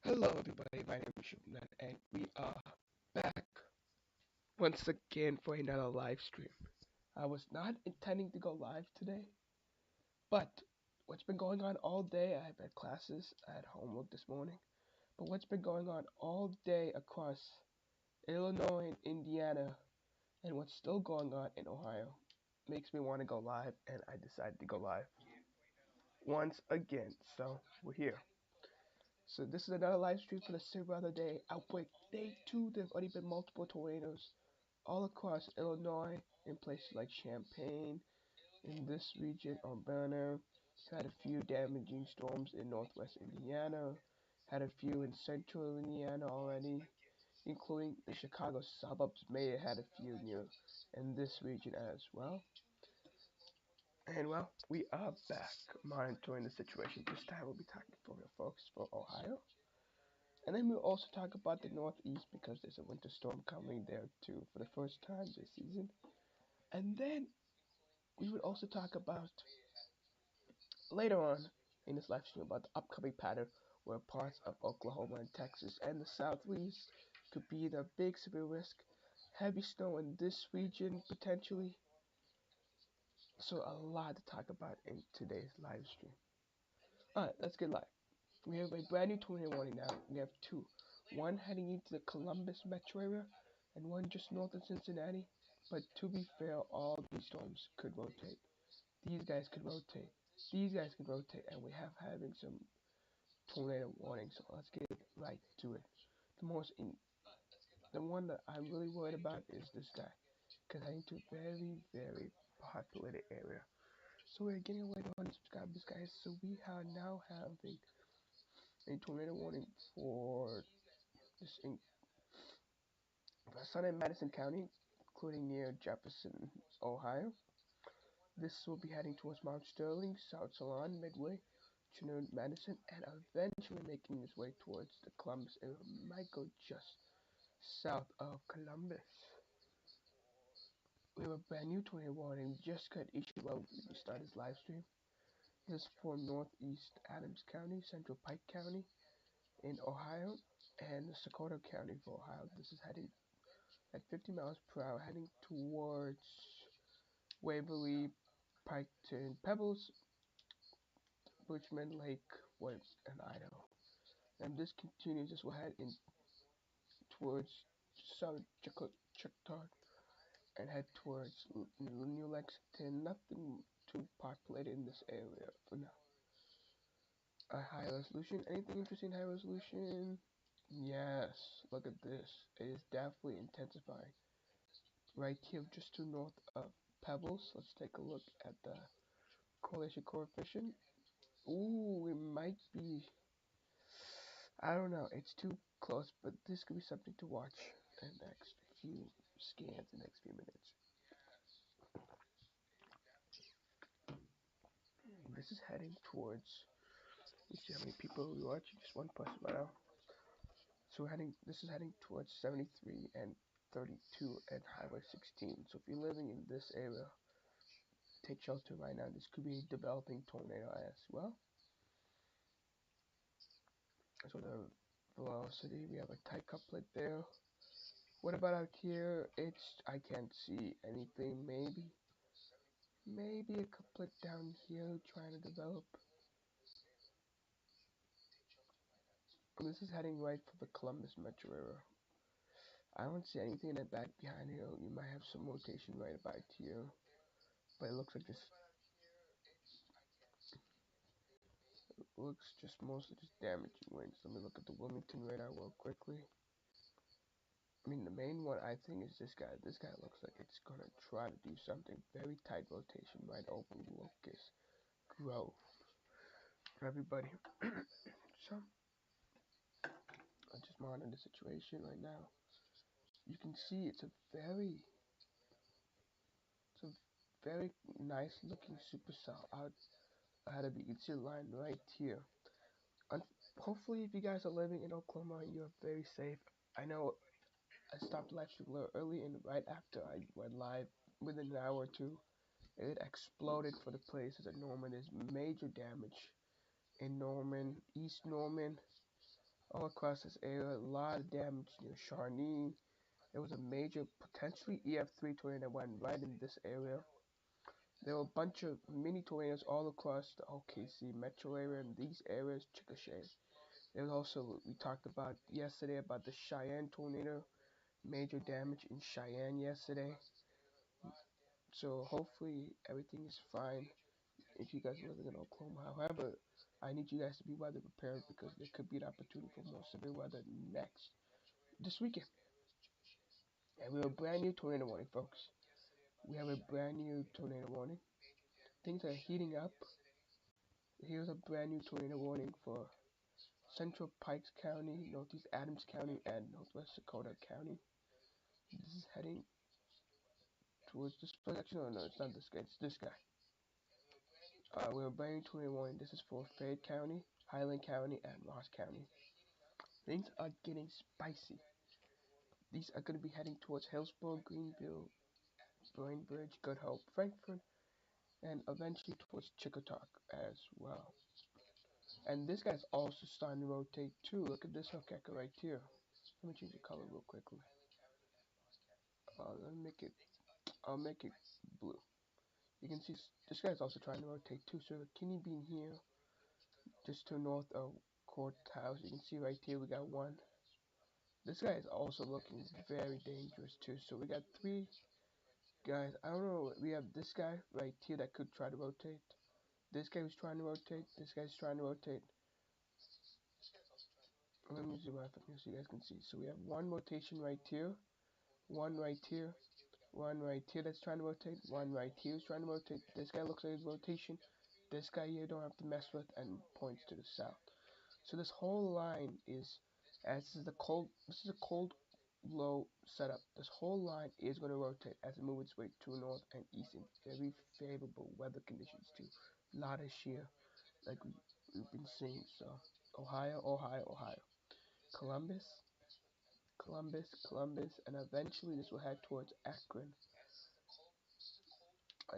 Hello, everybody. My name is Shubman, and we are back once again for another live stream. I was not intending to go live today, but what's been going on all day? I've had classes, I had homework this morning, but what's been going on all day across Illinois and Indiana, and what's still going on in Ohio makes me want to go live, and I decided to go live once again. So we're here. So this is another live stream for the Silver Day outbreak. Day 2. There've already been multiple tornadoes all across Illinois in places like Champaign, in this region, Urbana. Had a few damaging storms in northwest Indiana. Had a few in central Indiana already, including the Chicago suburbs. May have had a few near in this region as well. And well, we are back monitoring the situation. This time we'll be talking for the folks for Ohio. And then we'll also talk about the Northeast because there's a winter storm coming there too for the first time this season. And then we would also talk about later on in this live stream about the upcoming pattern where parts of Oklahoma and Texas and the Southeast could be the big severe risk. Heavy snow in this region potentially. So a lot to talk about in today's live stream. Alright, let's get live. We have a brand new tornado warning now. We have two. One heading into the Columbus metro area and one just north of Cincinnati. But to be fair, all these storms could rotate. These guys could rotate. These guys could rotate, and we have having some tornado warnings. So let's get right to it. The one that I'm really worried about is this guy, because heading to a very, very populated area. So we're getting away to unsubscribe this guy. So we are now having a tornado warning for this in Sun and Madison County, including near Jefferson, Ohio. This will be heading towards Mount Sterling, South Salon, Midway, Chinooid, Madison, and eventually making its way towards the Columbus area. Might go just south of Columbus. We have a brand new tornado warning just got issued while we start this live stream. This is for Northeast Adams County, Central Pike County in Ohio, and Socorro County for Ohio. This is heading at 50 miles per hour, heading towards Waverly, Piketon, Pebbles, Richmond, Lakewood, and Idaho. And this continues, this will head in towards South Chickasaw and head towards New Lexington. Nothing too populated in this area for now. A high resolution. Anything interesting high resolution? Yes, look at this. It is definitely intensifying. Right here, just to north of Pebbles. Let's take a look at the correlation coefficient. Ooh, it might be. I don't know. It's too close, but this could be something to watch in the next few scans, in the next few minutes. This is heading towards. Let's see how many people are watching. Just one person right now. So we're heading. This is heading towards 73 and 32 and Highway 16. So if you're living in this area, take shelter right now. This could be a developing tornado as well. So the velocity, we have a tight couplet there. What about out here? I can't see anything. Maybe a couplet down here trying to develop. This is heading right for the Columbus metro area. I don't see anything in the back behind here. You might have some rotation right about here, but it looks like this. Looks just mostly just damaging winds. Let me look at the Wilmington radar real quickly. I mean, the main one I think is this guy. This guy looks like it's gonna try to do something. Very tight rotation right over Locust Grove. For everybody. So, I just monitoring the situation right now. You can see it's a very nice looking supercell out ahead of you. You can see a line right here. Hopefully, if you guys are living in Oklahoma, you're very safe. I know I stopped live stream a little early, and right after I went live, within an hour or two, it exploded for the places at Norman. There's major damage in Norman, East Norman. all across this area. A lot of damage near Charny. There was a major, potentially EF3 tornado that went right in this area. There were a bunch of mini tornadoes all across the OKC metro area and these areas, Chickasha. There was also, we talked about yesterday about the Cheyenne tornado, major damage in Cheyenne yesterday. So hopefully everything is fine if you guys are living in Oklahoma. However, I need you guys to be weather prepared because there could be an opportunity for more severe weather this weekend. And we have a brand new tornado warning, folks. We have a brand new tornado warning. Things are heating up. Here's a brand new tornado warning for Central Pikes County, Northeast Adams County, and Northwest Dakota County. This is heading towards this place. Actually, no, it's not this guy. It's this guy. We have a brand new tornado warning. This is for Fayette County, Highland County, and Ross County. Things are getting spicy. These are going to be heading towards Hillsborough, Greenville, Bainbridge, Good Hope, Frankfort, and eventually towards Chickasaw as well. And this guy's also starting to rotate too. Look at this Hokeka right here. Let me change the color real quickly. Let me make it. I'll make it blue. You can see this guy's also trying to rotate too. So Kinney Bean here, just to north of Courthouse. You can see right here we got one. This guy is also looking very dangerous too. So we got three guys. I don't know. We have this guy right here that could try to rotate. This guy was trying to rotate. This guy's trying to rotate. Let me zoom out here so you guys can see. So we have one rotation right here, one right here, one right here that's trying to rotate, one right here is trying to rotate. This guy looks like his rotation. This guy here don't have to mess with and points to the south. So this whole line is, as this is a cold low setup. This whole line is going to rotate as it moves its way to north and east in very favorable weather conditions too. A lot of shear like we've been seeing. So Ohio, Ohio, Ohio, Columbus, Columbus, Columbus, and eventually this will head towards Akron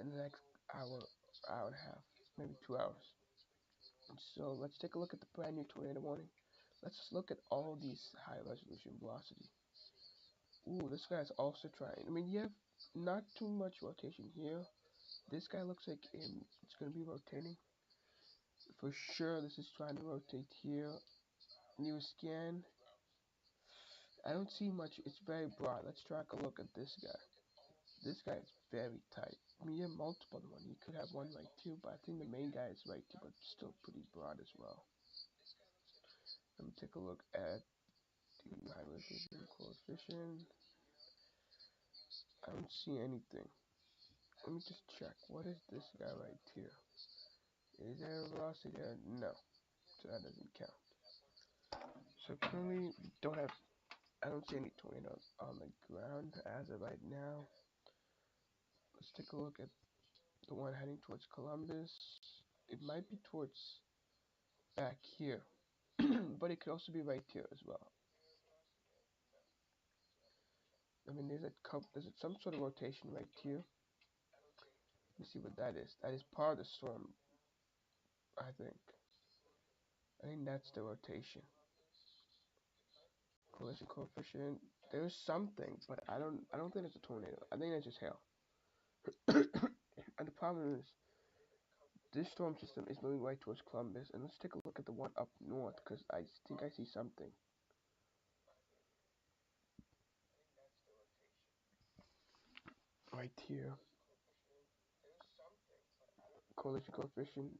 in the next hour, hour and a half, maybe 2 hours. So let's take a look at the brand new tornado warning. Let's just look at all these high resolution velocity. Ooh, this guy's also trying. I mean, you have not too much rotation here. This guy looks like it's going to be rotating. For sure, this is trying to rotate here. New scan. I don't see much. It's very broad. Let's try a look at this guy. This guy is very tight. I mean, you have multiple one. You could have one right too, but I think the main guy is right too, but still pretty broad as well. Let me take a look at the high resolution coefficient. I don't see anything. Let me just check. What is this guy right here? Is there a velocity there? No. So that doesn't count. So currently we don't have, I don't see any tornadoes on the ground as of right now. Let's take a look at the one heading towards Columbus. It might be towards back here, but it could also be right here as well. I mean, there's some sort of rotation right here. Let me see what that is. That is part of the storm, I think. I think that's the rotation. Collision coefficient. There's something, but I don't think it's a tornado. I think it's just hail. And the problem is, this storm system is moving right towards Columbus, and let's take a look at the one up north, because I think I see something. Right here. Collision coefficient.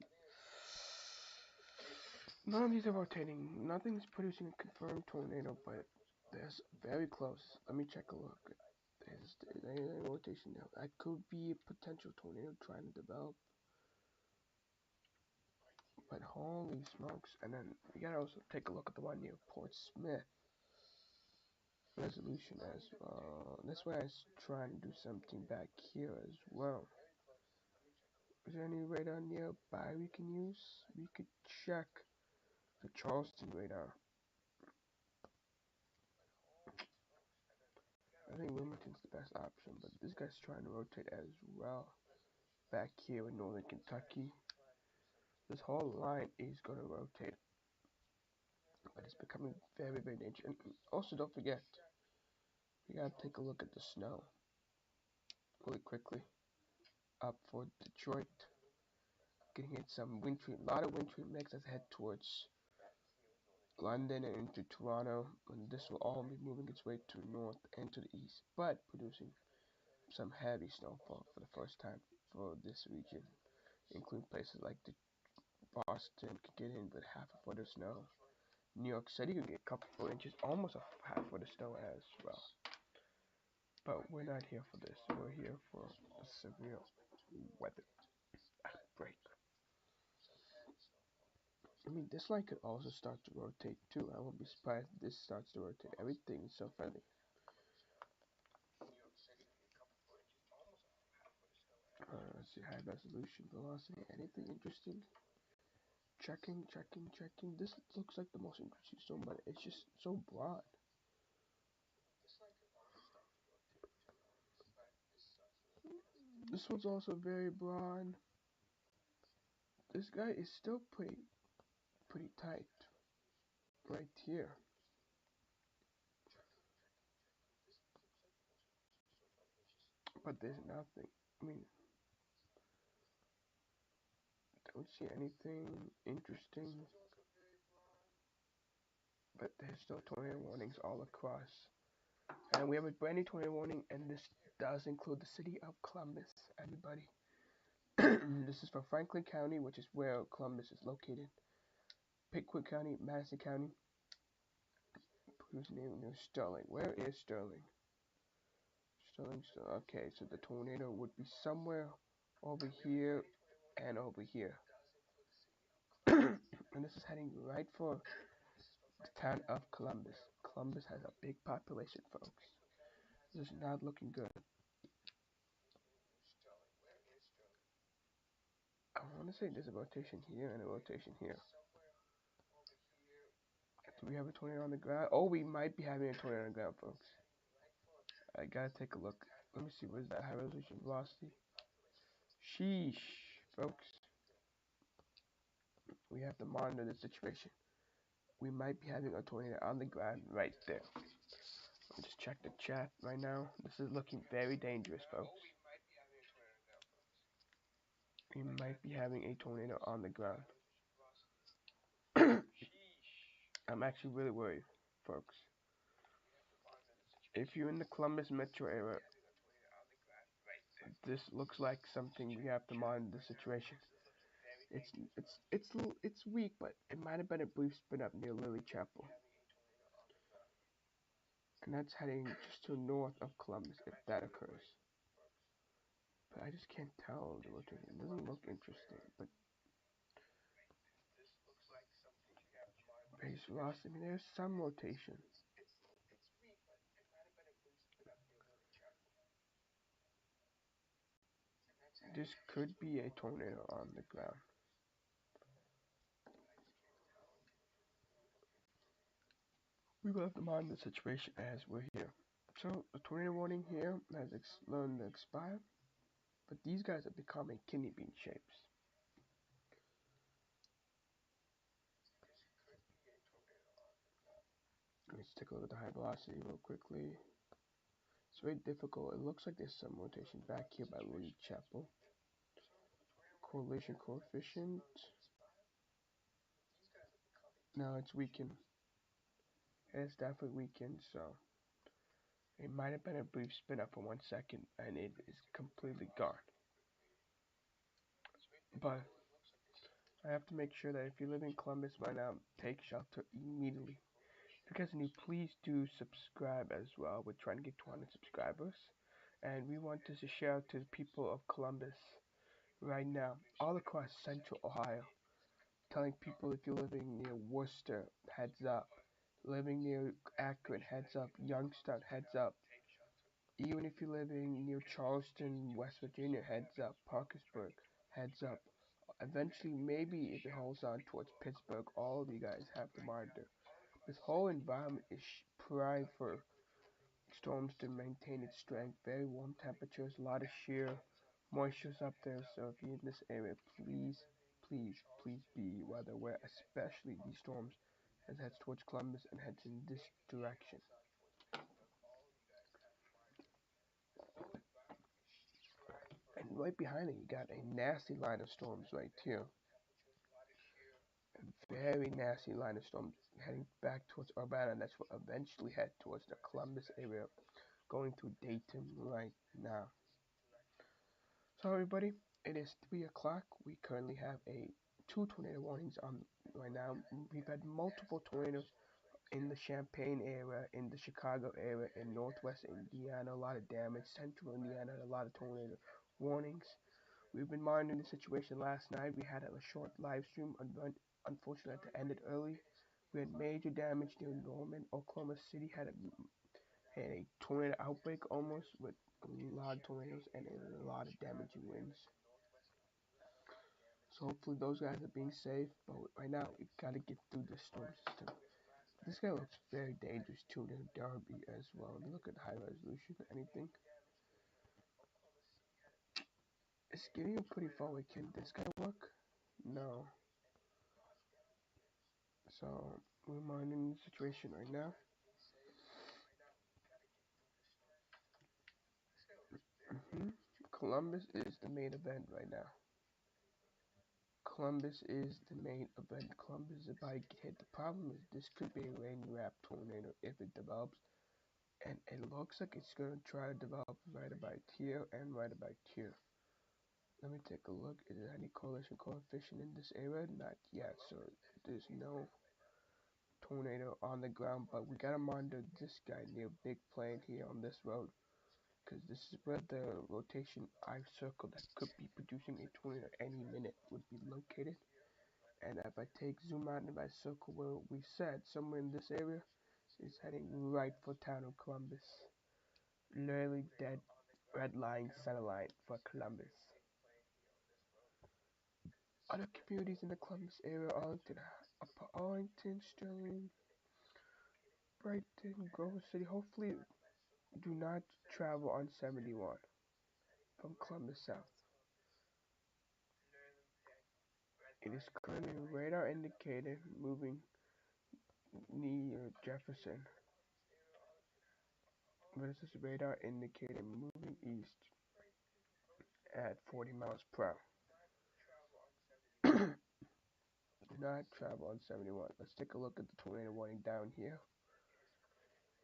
None of these are rotating. Nothing's producing a confirmed tornado, but there's very close. Let me check a look. There's a rotation there. That could be a potential tornado trying to develop. But holy smokes. And then we gotta also take a look at the one near Port Smith. Resolution as well. This one is trying to do something back here as well. Is there any radar nearby we can use? We could check the Charleston radar. I think Wilmington's the best option, but this guy's trying to rotate as well. Back here in northern Kentucky. This whole line is going to rotate. but it's becoming very, very dangerous. And also, don't forget, we gotta take a look at the snow really quickly. Up for Detroit, getting hit some wintry, a lot of wintry mix as head towards London and into Toronto, and this will all be moving its way to the north and to the east, but producing some heavy snowfall for the first time for this region, including places like Boston could get in with half a foot of snow. New York City could get a couple of inches, almost a half foot of snow as well. But we're not here for this. We're here for a severe weather outbreak. I mean, this line could also start to rotate too. I won't be surprised if this starts to rotate. Everything is so friendly. Let's see, high resolution, velocity, anything interesting? Checking, checking, checking. This looks like the most interesting stone, but it's just so broad. This one's also very broad. This guy is still pretty tight right here. But there's nothing. I mean, don't see anything interesting. But there's still tornado warnings all across. And we have a brand new tornado warning, and this does include the city of Columbus, everybody. This is for Franklin County, which is where Columbus is located. Pickwick County, Madison County. Whose name is Sterling? Where is Sterling? Sterling. Okay, so the tornado would be somewhere over here and over here. And this is heading right for the town of Columbus. Columbus has a big population, folks. This is not looking good. I want to say there's a rotation here and a rotation here. Do we have a tornado on the ground? Oh, we might be having a tornado on the ground, folks. I gotta take a look. Let me see, what is that high resolution velocity? Sheesh, folks. We have to monitor the situation. We might be having a tornado on the ground right there. Let me just check the chat right now. This is looking very dangerous, folks. We might be having a tornado on the ground. I'm actually really worried, folks. If you're in the Columbus metro area, this looks like something we have to monitor the situation. It's weak, but it might have been a brief spin up near Lily Chapel, and that's heading just to north of Columbus if that occurs. But I just can't tell the rotation. It doesn't look interesting, but base velocity. I mean, there's some rotation. This could be a tornado on the ground. We will have to monitor the situation as we're here. So the tornado warning here has learned to expire, but these guys are becoming kidney bean shapes. Let's take a look at the high velocity real quickly. It's very difficult. It looks like there's some rotation back here by Lily Chapel. Correlation coefficient. No, it's weakened. It's definitely weakened, so it might have been a brief spin up for 1 second and it is completely gone. But I have to make sure that if you live in Columbus right now, take shelter immediately. If you guys are new, please do subscribe as well. We're trying to get 200 subscribers. And we want this to share out to the people of Columbus right now, all across central Ohio. Telling people if you're living near Worcester, heads up. Living near Akron, heads up. Youngstown, heads up. Even if you're living near Charleston, West Virginia, heads up. Parkersburg, heads up. Eventually, maybe if it holds on towards Pittsburgh, all of you guys have to monitor. This whole environment is primed for storms to maintain its strength. Very warm temperatures, a lot of shear moistures up there. So if you're in this area, please, please, please be weather aware, especially these storms as it heads towards Columbus and heads in this direction. And right behind it, you got a nasty line of storms right here. A very nasty line of storms heading back towards Urbana. That's what eventually head towards the Columbus area, going through Dayton right now. So everybody, it is 3 o'clock. We currently have a two tornado warnings on right now. We've had multiple tornadoes in the Champaign area, in the Chicago area, in Northwest Indiana, a lot of damage. Central Indiana, a lot of tornado warnings. We've been monitoring the situation last night. We had a short live stream. Unfortunately, it ended early. We had major damage near Norman. Oklahoma City had a tornado outbreak almost with a lot of tornadoes and a lot of damaging winds. So hopefully those guys are being safe. But right now, we gotta get through this storm system. This guy looks very dangerous too. There's Derby as well. Look at high resolution. Anything? It's getting pretty far away. Can this guy work? No. So we're monitoring the situation right now. Columbus is the main event right now. Columbus is the main event. Columbus is about to get hit. The problem is this could be a rain wrap tornado if it develops. And it looks like it's going to try to develop right about here and right about here. Let me take a look. Is there any correlation coefficient in this area? Not yet. So there's no tornado on the ground. But we got to monitor this guy near Big Plain here on this road. Because this is where the rotation I circle that could be producing a tornado any minute would be located. And if I take zoom out and if I circle where we said somewhere in this area, is heading right for town of Columbus. Literally dead red line center line for Columbus. Other communities in the Columbus area: Arlington, Upper Arlington, Sterling, Brighton, Grove City. Hopefully, do not travel on 71 from Columbus south. It is currently radar indicated moving near Jefferson versus radar indicated moving east at 40 miles per hour. Do not travel on 71. Let's take a look at the tornado warning down here.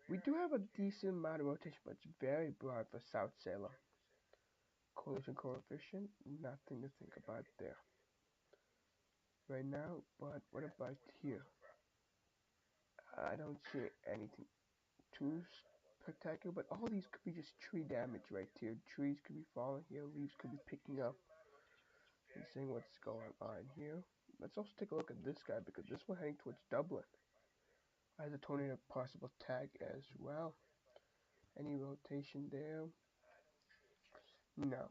We do have a decent amount of rotation, but it's very broad for South Salem. Collision coefficient, nothing to think about there right now. But what about here? I don't see anything too spectacular, but all these could be just tree damage right here. Trees could be falling here, leaves could be picking up and seeing what's going on here. Let's also take a look at this guy because this one heading towards Dublin has a tornado possible tag as well. Any rotation there? No.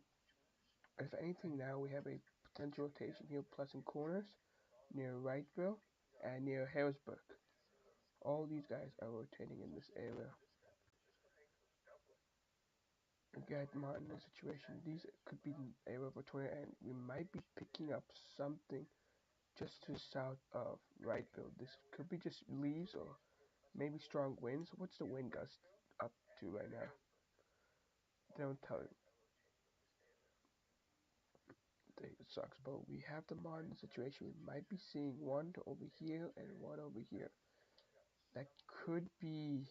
If anything, now we have a potential rotation here, Pleasant Corners, near Wrightville, and near Harrisburg. All these guys are rotating in this area. Get in the situation. These could be an area of a tornado, and we might be picking up something just to south of Wrightville. This could be just leaves or maybe strong winds. What's the wind gust up to right now? They don't tell you. It sucks, but we have to monitor the situation. We might be seeing one over here and one over here. That could be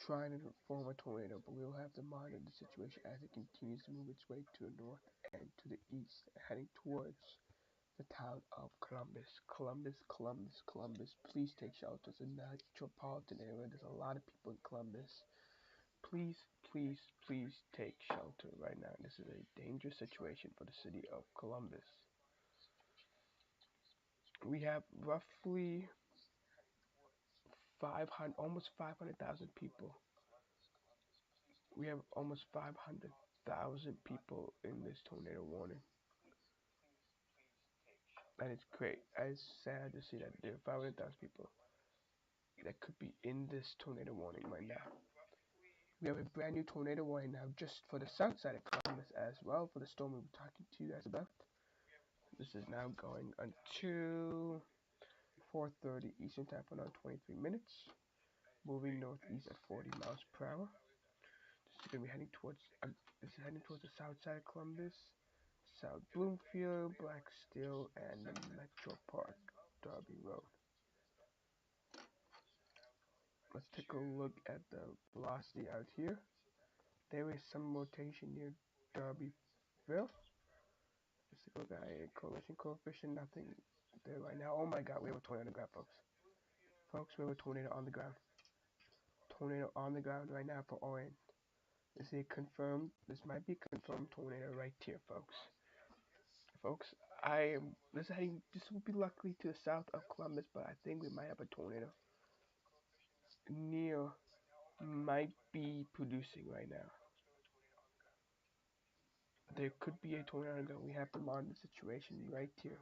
trying to form a tornado, but we'll have to monitor the situation as it continues to move its way to the north and to the east, heading towards the town of Columbus. Columbus, Columbus, Columbus. Please take shelter. It's a metropolitan area. There's a lot of people in Columbus. Please, please, please take shelter right now. This is a dangerous situation for the city of Columbus. We have roughly 500, almost 500,000 people. We have almost 500,000 people in this tornado warning. And it's great. It's sad to see that there are 500,000 people that could be in this tornado warning right now. We have a brand new tornado warning now just for the south side of Columbus as well for the storm we were talking to you guys about. This is now going until 4:30 Eastern Time for another 23 minutes. Moving northeast at 40 miles per hour. This is gonna be heading towards. This is heading towards the south side of Columbus, South Bloomfield, Blacksteel, and the Metro Park, Darby Road. Let's take a look at the velocity out here. There is some rotation near Darbyville. Let's take a look at collision coefficient. Nothing there right now. Oh my God, we have a tornado on the ground, folks. Folks, we have a tornado on the ground. Tornado on the ground right now for Orange. This is confirmed. This might be a confirmed tornado right here, folks. Folks, I am. This will be luckily to the south of Columbus, but I think we might have a tornado near. Might be producing right now. There could be a tornado. We have to monitor the situation right here.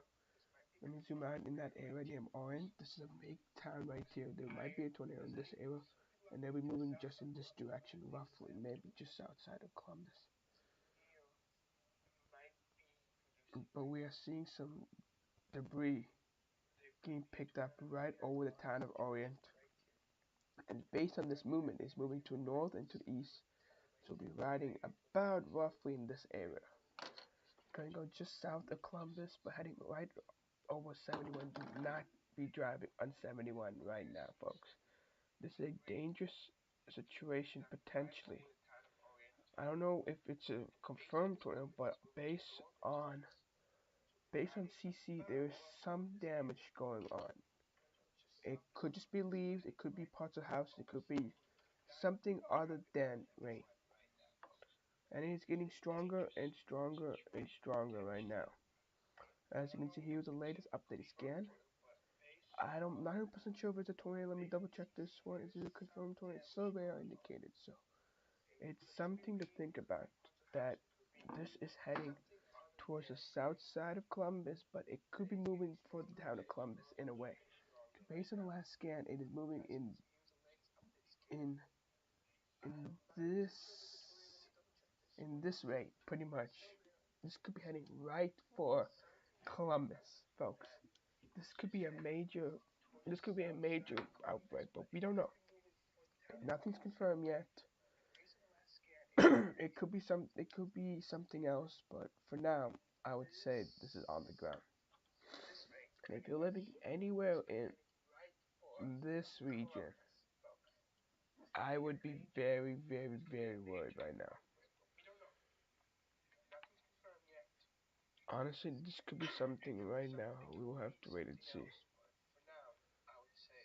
Let me zoom out in that area near Orange. This is a big town right here. There might be a tornado in this area, and they'll be moving just in this direction, roughly, maybe just outside of Columbus. But we are seeing some debris getting picked up right over the town of Orient. And based on this movement, it's moving to north and to the east. So we'll be riding about roughly in this area. Gonna go just south of Columbus, but heading right over 71. Do not be driving on 71 right now, folks. This is a dangerous situation potentially. I don't know if it's a confirmed tornado, but based on CC, there is some damage going on. It could just be leaves, it could be parts of house, it could be something other than rain. And it's getting stronger and stronger and stronger right now. As you can see, here's the latest updated scan. I'm not 100% sure if it's a tornado. Let me double check this one. Is it a confirmed tornado? It's surveyor indicated, so it's something to think about. That this is heading towards the south side of Columbus, but it could be moving further down to Columbus in a way. Based on the last scan, it is moving in this in this rate, pretty much. This could be heading right for Columbus, folks. This could be a major outbreak, but we don't know. Nothing's confirmed yet. It could be something else, but for now, I would say this is on the ground. And if you're living anywhere in this region, I would be very, very, very worried right now. Honestly, this could be something right now. We will have to wait and see.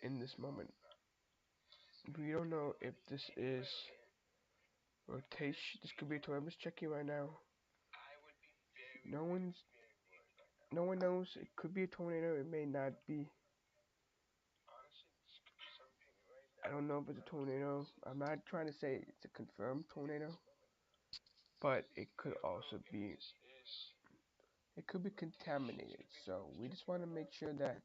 In this moment, we don't know if this is rotation. This could be a tornado. I'm just checking right now. No one's, no one knows. It could be a tornado. It may not be. I don't know if it's a tornado. I'm not trying to say it's a confirmed tornado, but it could also be. It could be contaminated. So we just want to make sure that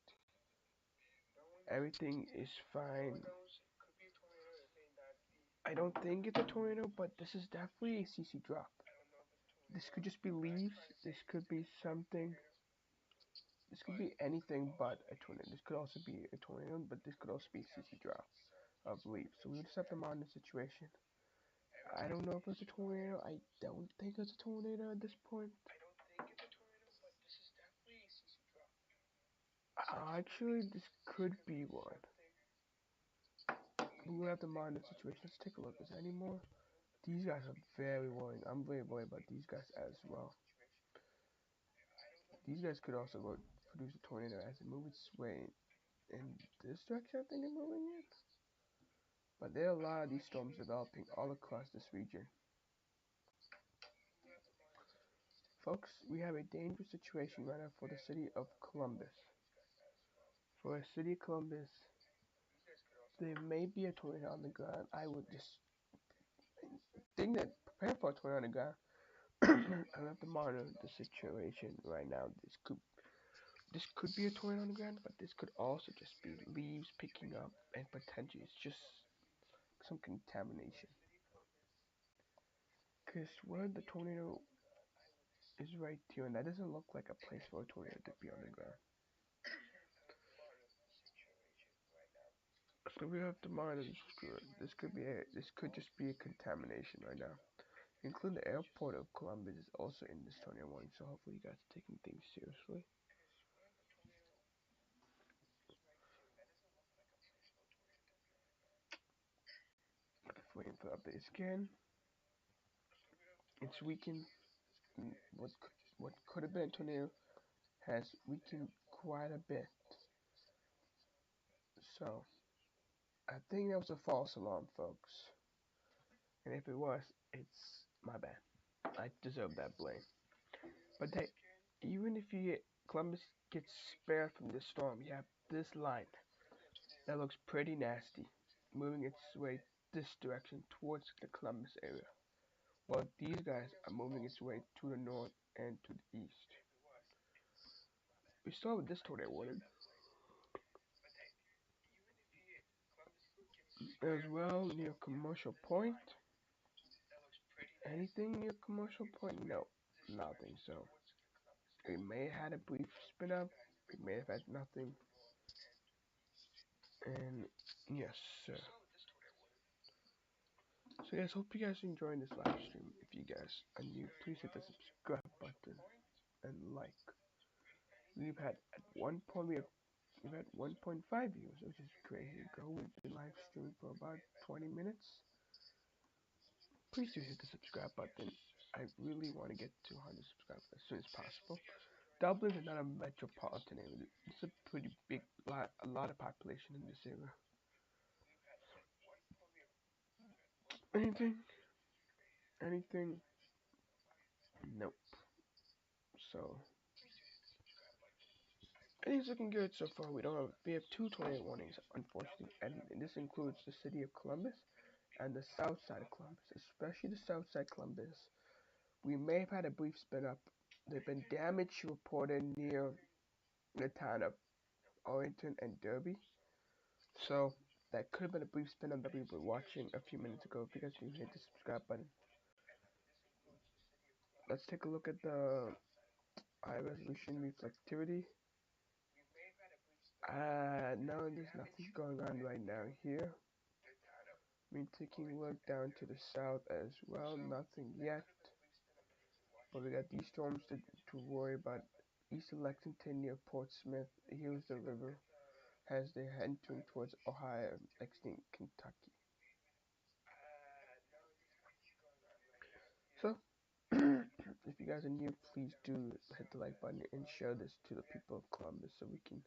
everything is fine. I don't think it's a tornado, but this is definitely a CC drop. This could just be leaves. This could be something. This could be anything but a tornado. This could also be a tornado, but this could also be a CC drop of leaves. So we just have to monitor the situation. I don't know if it's a tornado. I don't think it's a tornado at this point. Actually, this could be one. We will have to monitor the situation. Let's take a look. Is there any more? These guys are very worrying. I'm very worried about these guys as well. These guys could also go produce a tornado as it moves its way in this direction. I think it's moving in. But there are a lot of these storms developing all across this region. Folks, we have a dangerous situation right now for the city of Columbus. For the city of Columbus, there may be a tornado on the ground. I would just think that prepare for a tornado on the ground. I have to monitor the situation right now. This could be a tornado on the ground, but this could also just be leaves picking up and potentially it's just some contamination. Because where the tornado is right here, and that doesn't look like a place for a tornado to be on the ground. So we have to monitor this good. This could just be a contamination right now. Including the airport of Columbus is also in this tornado warning, so hopefully you guys are taking things seriously. Waiting for updates again. It's weakened. What could have been a tornado has weakened quite a bit. So I think that was a false alarm, folks. And if it was, it's my bad. I deserve that blame. But hey, even if Columbus gets spared from this storm, you have this line that looks pretty nasty, moving its way this direction towards the Columbus area, while these guys are moving its way to the north and to the east. We start with this tornado warning as well near Commercial Point. Anything near Commercial Point? No, nothing. So we may have had a brief spin up. We may have had nothing. And yes, sir. So guys, hope you guys are enjoying this live stream. If you guys are new, please hit the subscribe button and like. We've had at one point we've had 1.5 views, which is crazy. We've been live streaming for about 20 minutes. Please do hit the subscribe button. I really want to get to 100 subscribers as soon as possible. Dublin is not a metropolitan area. It's a pretty big lot, a lot of population in this area. Anything? Anything? Nope. So it's looking good so far. We have two tornado warnings, unfortunately, and this includes the city of Columbus and the south side of Columbus, especially the south side Columbus. We may have had a brief spin up. There've been damage reported near the town of Arlington and Derby. So that could have been a brief spin up that we were watching a few minutes ago. If you guys didn't hit the subscribe button, let's take a look at the high resolution reflectivity. No, there's nothing going on right now here. I mean, taking a look down to the south as well, nothing yet. But we got these storms to worry about. East of Lexington near Portsmouth, here's the river as they're entering towards Ohio, exiting Kentucky. So, if you guys are new, please do hit the like button and share this to the people of Columbus so we can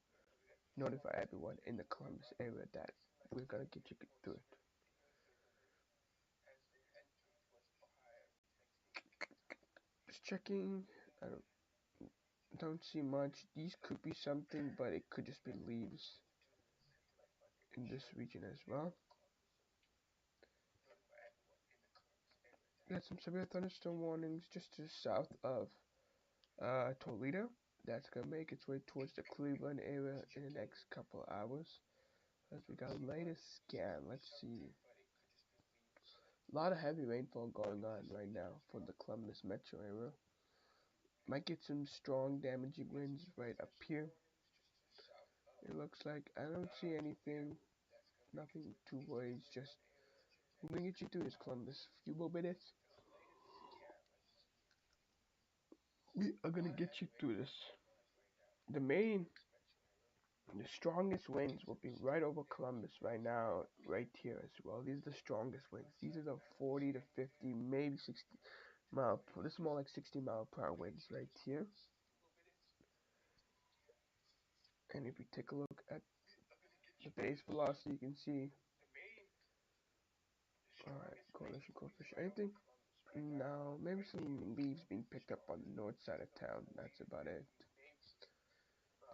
notify everyone in the Columbus area that we're gonna get you through it. Just checking. I don't see much. These could be something, but it could just be leaves in this region as well. We got some severe thunderstorm warnings just to the south of Toledo. That's gonna make its way towards the Cleveland area in the next couple of hours. As we got latest scan, let's see. A lot of heavy rainfall going on right now for the Columbus metro area. Might get some strong damaging winds right up here. It looks like I don't see anything, nothing to worry. It's just we're gonna get you through this, Columbus. Few more minutes. We are gonna get you through this. The main, the strongest winds will be right over Columbus right now, right here as well. These are the strongest winds. These are the 40 to 50, maybe 60 mile. This is more like 60-mile-per-hour winds right here. And if we take a look at the base velocity, you can see. Alright, correlation coefficient. Anything? No, maybe some leaves being picked up on the north side of town. That's about it.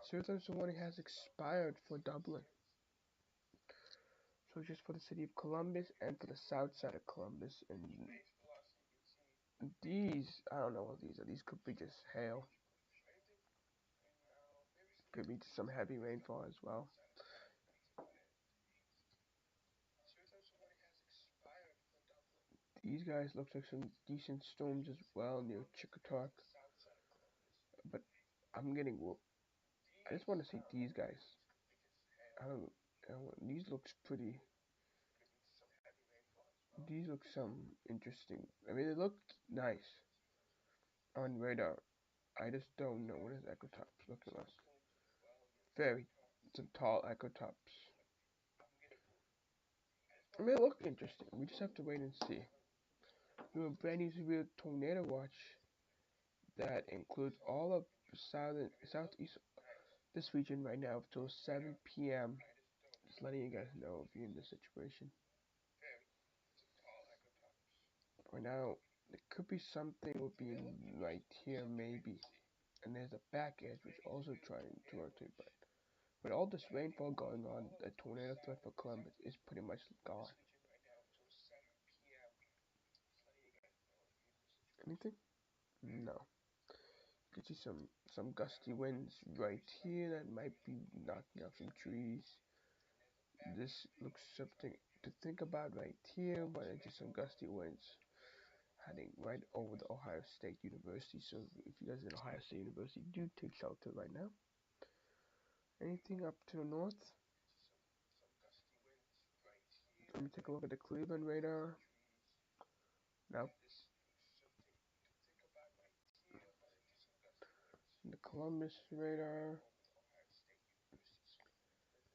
Certain warning has expired for Dublin. So just for the city of Columbus and for the south side of Columbus. And these, I don't know what these are. These could be just hail. Could be some heavy rainfall as well. These guys look like some decent storms as well near Chickasaw. But I'm getting whooped. I just want to see these guys. I don't. These looks pretty. These look some interesting. I mean, they look nice on radar. I just don't know what is echotops looking like. Very some tall echotops. I mean, they look interesting. We just have to wait and see. We have a brand new severe tornado watch that includes all of southeast this region right now until 7 p.m. Just letting you guys know if you're in this situation. For now, there could be something will be right here maybe. And there's a back edge which also trying to rotate, but with all this rainfall going on, the tornado threat for Columbus is pretty much gone. Anything? No. You can see some gusty winds right here that might be knocking out some trees. This looks something to think about right here, but it's just some gusty winds heading right over the Ohio State University. So if you guys are in Ohio State University, do take shelter right now. Anything up to the north? Let me take a look at the Cleveland radar. Now, the Columbus radar.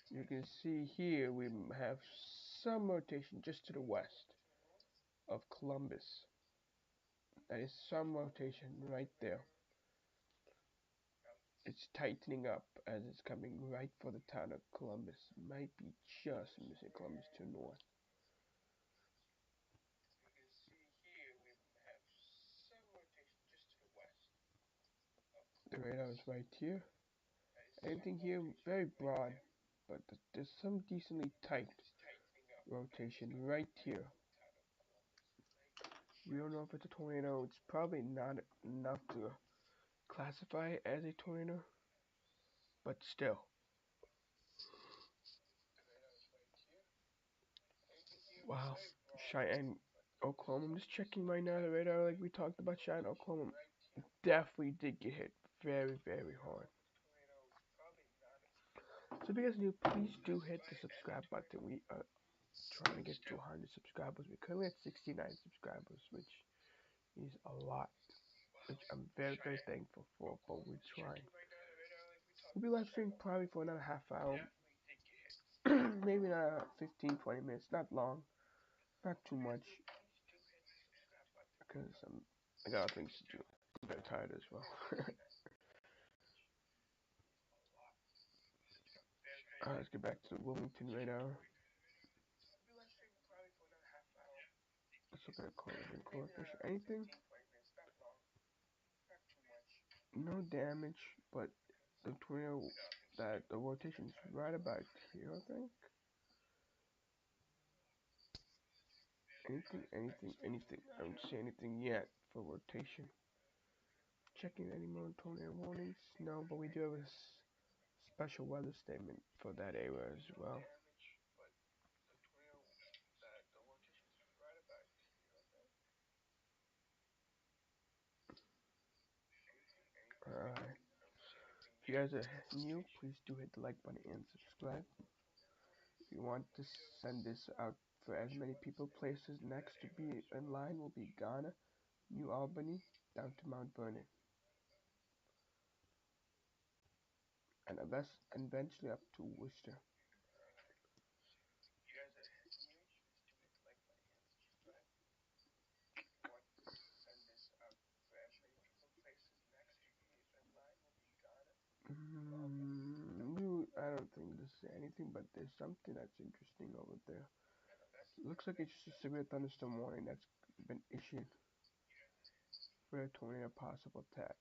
You can see here we have some rotation just to the west of Columbus. That is some rotation right there. It's tightening up as it's coming right for the town of Columbus. Might be just missing Columbus to the north. The radar is right here. Anything here very broad, but there's some decently tight rotation right here. We don't know if it's a tornado. It's probably not enough to classify it as a tornado, but still. Wow. Cheyenne, Oklahoma. I'm just checking right now the radar like we talked about. Cheyenne, Oklahoma definitely did get hit very, very hard. So if you guys new, please do hit the subscribe button. We are trying to get to 100 subscribers. We're currently at 69 subscribers, which is a lot, which I'm very, very thankful for, but we're trying. We'll be live streaming probably for another half hour, maybe not 15, 20 minutes, not long, not too much, because I got things to do. I'm very tired as well. Let's get back to the Wilmington radar. Let's look at collision coefficient. Anything? No damage, but the tornado that the rotation is right about here, I think. Anything. I don't see anything yet for rotation. Checking any more tornado warnings? No, but we do have a special weather statement for that area as well. Alright. If you guys are new, please do hit the like button and subscribe. If you want to send this out for as many people, places next to be in line will be Ghana, New Albany, down to Mount Vernon, and eventually up to Worcester. I don't think this is anything, but there's something that's interesting over there. Looks like it's just a severe thunderstorm warning that's been issued for a tornado possible attack.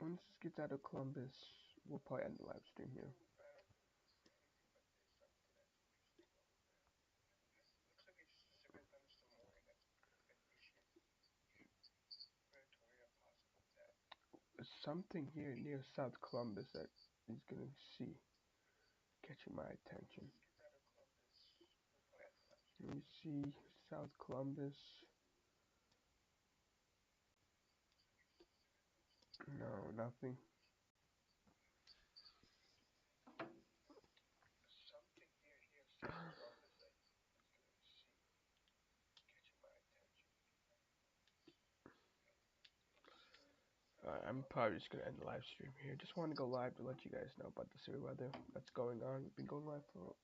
Once this gets out of Columbus, we'll probably end the live stream here. There's something here near South Columbus that is gonna see catching my attention. Let me see South Columbus. No, nothing. I'm probably just gonna end the live stream here. Just want to go live to let you guys know about the severe weather that's going on. We've been going live for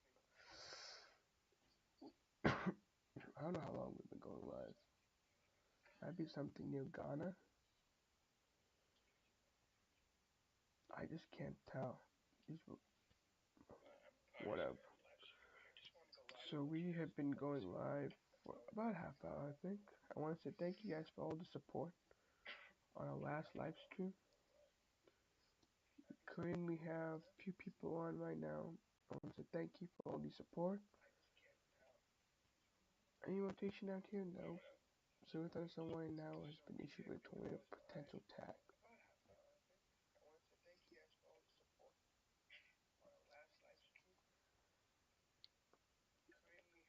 I don't know how long we've been going live. Might be something near Ghana. I just can't tell. Whatever. So we have been going live for about half hour, I think. I want to say thank you guys for all the support on our last live stream. We currently have a few people on right now. I want to say thank you for all the support. Any rotation out here? No. So with us someone now has been issued with a potential tag.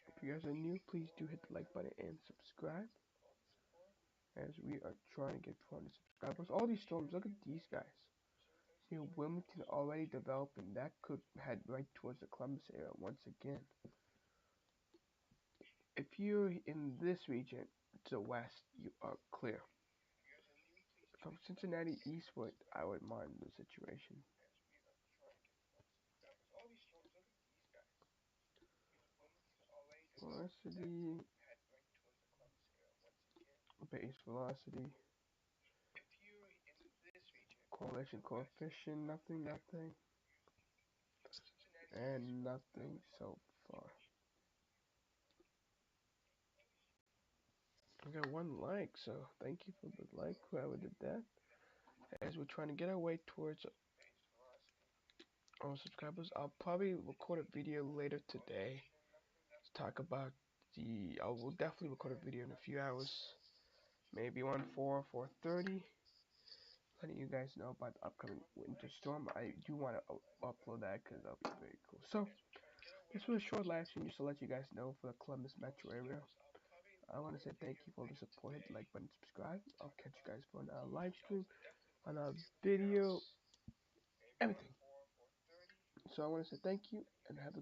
If you guys are new, please do hit the like button and subscribe. As we are trying to get 400 subscribers. All these storms, look at these guys. See Wilmington already developing. That could head right towards the Columbus area once again. If you're in this region to the west, you are clear. From Cincinnati eastward, I would mind the situation. Velocity, base velocity, correlation coefficient, nothing, and nothing so far. I got one like, so thank you for the like, whoever did that. As we're trying to get our way towards our subscribers, I'll probably record a video later today to talk about I will definitely record a video in a few hours, maybe around 4:30, letting you guys know about the upcoming winter storm. I do want to upload that because that'll be very cool. So this was a short live stream just to let you guys know for the Columbus metro area. I want to say thank you for all the support. Hit the like button, subscribe. I'll catch you guys for another live stream, another video, everything. So I want to say thank you and have a